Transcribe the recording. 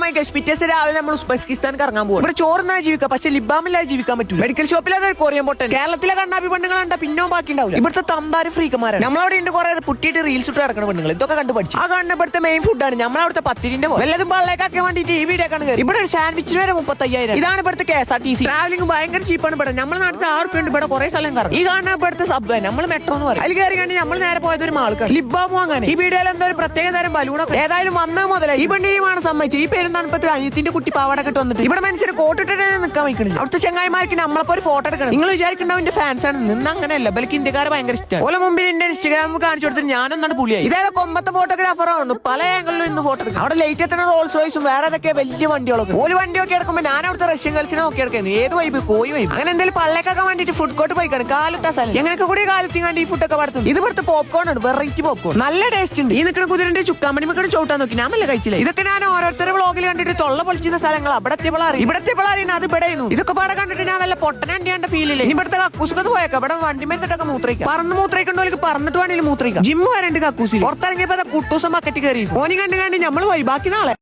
My guys, പിറ്റേസ് രാവിലെ നമ്മൾ ഉസ്ബെക്കിസ്ഥാനിൽ ഇറങ്ങാൻ പോകും. ഇവിടെ ചോറിനാ ജീവിക്കാം, പക്ഷെ ലിബാമില്ലാതെ ജീവിക്കാൻ പറ്റൂല. മെഡിക്കൽ ഷോപ്പിൽ അത് കൊറിയൻ പൊട്ടൻ. കേരളത്തിലെ കണ്ണാപ്പി പെണ്ണുങ്ങൾ കണ്ട പിന്നോ ബാക്കി ഉണ്ടാവില്ല. ഇവിടുത്തെ തമ്പാര് ഫ്രീക്കന്മാരാണ്. നമ്മളവിടെ ഉണ്ട് കുറെ പുട്ടിയിട്ട് റീൽസ് ഇട്ട് നടക്കുന്ന പെണ്ണുങ്ങൾ. ഇതൊക്കെ കണ്ടു പഠിച്ചു. ആ കാണുന്ന ഇവിടുത്തെ മെയിൻ ഫുഡാണ്. നമ്മളവിടുത്തെ പത്തിരിന്റെ വല്ലതും പള്ളേക്കാക്കാൻ വേണ്ടിയിട്ട് ഈ വീഡിയോ കാണുക. ഇവിടെ ഒരു സാൻഡ്വിച്ചിന് വരെ 35,000. ഇതാണ് ഇവിടുത്തെ KSRTC. ട്രാവലിംഗ് ഭയങ്കര ചീപ്പാണ് ഇവിടെ. നമ്മുടെ നാട്ടിൽ 6 രൂപ ഉണ്ട്. ഇവിടെ കുറെ സ്ഥലം കറങ്ങും. ഈ കാണുന്ന ഇവിടുത്തെ സബ്വേ, നമ്മൾ മെട്രോ എന്ന് പറയും. അതിൽ കയറി കണ്ടി നമ്മൾ നേരെ പോയത് ഒരു മാൾക്കാണ്. ലിബാം വാങ്ങാൻ. ഈ വീഡിയോയിൽ എന്തോ ഒരു പ്രത്യേക തരം ബലൂണൊക്കെ. ഏതായാലും വന്നത് മുതലേ ഈ പെണ്ണിനെയുമാണ് സമ്മതിച്ചത്. ഈ പെരുന്നാളിപ്പത്ത് അനിയത്തിന്റെ കുട്ടി പാവാടൊക്കെ വന്നിട്ട് ഇവിടെ മനുഷ്യർ കോട്ടിട്ട് നിൽക്കാൻ വയ്ക്കുന്നത്. അവിടുത്തെ ചങ്ങായിമാർക്ക് നമ്മളപ്പോ ഒരു ഫോട്ടോ എടുക്കണം. നിങ്ങൾ വിചാരിക്കണ്ടാവും എന്റെ ഫാൻസ് ആണ്. നിന്ന് അങ്ങനെയല്ല, ബലക്ക് ഇന്ത്യക്കാരെ ഭയങ്കര ഇഷ്ടമാണ്. ഓല മുമ്പിൽ എന്റെ ഇൻസ്റ്റാഗ്രാമിൽ കാണിച്ചു കൊടുത്തിട്ട് ഞാനൊന്നാണ് പുള്ളിയായി. ഇതായത് കൊമ്പത്തെ ഫോട്ടോഗ്രാഫറാണ്. പല ആംഗിളിലും ഇന്ന് ഫോട്ടോ എടുക്കും. അവിടെ ലേറ്റ് എത്തുന്ന റോൾസ് റോയ്സും വേറെ ഏതൊക്കെ വലിയ വണ്ടികളൊക്കെ. ഓല് വണ്ടിയൊക്കെ എടുക്കുമ്പോൾ ഞാൻ അവിടുത്തെ റഷ്യൻ ഗേൾസിനെ നോക്കി എടുക്കുന്നത്. ഏത് വൈബ്, കോയി വൈബ്. അങ്ങനെ എന്തെങ്കിലും പള്ളേക്കൊക്കെ വേണ്ടിട്ട് ഫുഡ് കോർട്ട് പോയിക്കാണ്. കാലത്ത സ്ഥലം എങ്ങനെയൊക്കെ കൂടി കാലത്തി കണ്ട് ഈ ഫുഡൊക്കെ പടുത്തും. ഇത് ഇവിടുത്തെ പോപ്കോൺ ആണ്, വെറൈറ്റി പോപ്കോൺ. നല്ല ടേസ്റ്റ് ഉണ്ട്. ഈ നിൽക്കുന്ന കുതിരന്റെ ചുക്കാമണി മക്കൾ ചോട്ടാൻ നോക്കി. ഞാൻ നല്ല കഴിച്ചില്ല. ഇതൊക്കെ ഞാൻ ഓരോരുത്തരുടെ വ്ളോഗിൽ കണ്ടിട്ട് തൊള്ള പൊളിച്ചിരുന്ന സ്ഥലങ്ങൾ. അവിടെ എത്തിയപ്പോൾ അറിയുന്നത് അത് ഇവിടെയായിരുന്നു. ഇതൊക്കെ പാടെ കണ്ടിട്ട് ഞാൻ വല്ല പൊട്ടനണ്ടിയാണ്ട ഫീലില്ല. ഇനി ഇവിടുത്തെ കക്കൂസൊക്കെ പോയേക്കാം. ഇവിടെ വണ്ടി മരുന്നിട്ടൊക്കെ മൂത്രയ്ക്കാം. പറന്ന് മൂത്രയ്ക്കണ്ടോലേക്ക് പറന്നിട്ട് വേണമെങ്കിൽ മൂത്രയ്ക്കാം. ജിമ്മ് വരണ്ട് കക്കൂസിൽ. പുറത്തിറങ്ങിയപ്പോ കുട്ടൂസം ബക്കറ്റ് കയറി. ഓനി കണ്ട് നമ്മൾ പോയി. ബാക്കി നാളെ.